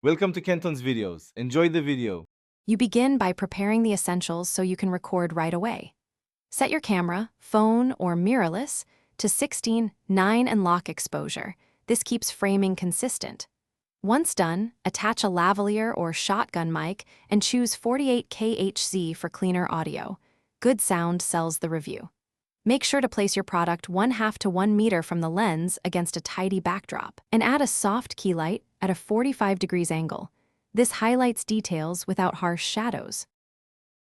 Welcome to Kenton's videos. Enjoy the video. You begin by preparing the essentials so you can record right away. Set your camera, phone, or mirrorless to 16:9 and lock exposure. This keeps framing consistent. Once done, attach a lavalier or shotgun mic and choose 48K HZ for cleaner audio. Good sound sells the review. Make sure to place your product 1/2 to 1 meter from the lens against a tidy backdrop, and add a soft key light at a 45 degrees angle. This highlights details without harsh shadows.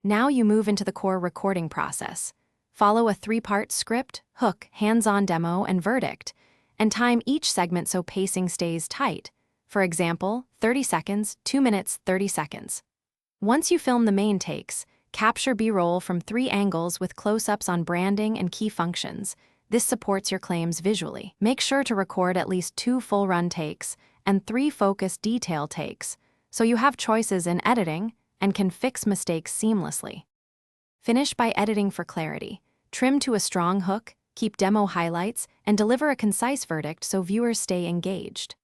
Now you move into the core recording process. Follow a 3-part script, hook, hands-on demo, and verdict, and time each segment so pacing stays tight. For example, 30 seconds, 2 minutes, 30 seconds. Once you film the main takes, capture B-roll from 3 angles with close-ups on branding and key functions. This supports your claims visually. Make sure to record at least 2 full-run takes and 3 focused detail takes, so you have choices in editing and can fix mistakes seamlessly. Finish by editing for clarity. Trim to a strong hook, keep demo highlights, and deliver a concise verdict so viewers stay engaged.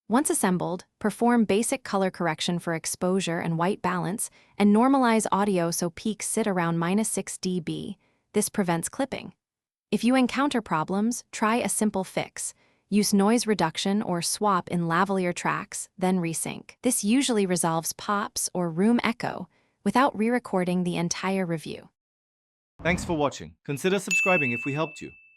Once assembled, perform basic color correction for exposure and white balance, and normalize audio so peaks sit around -6 dB. This prevents clipping. If you encounter problems, try a simple fix. Use noise reduction or swap in lavalier tracks, then resync. This usually resolves pops or room echo without re-recording the entire review. Thanks for watching. Consider subscribing if we helped you.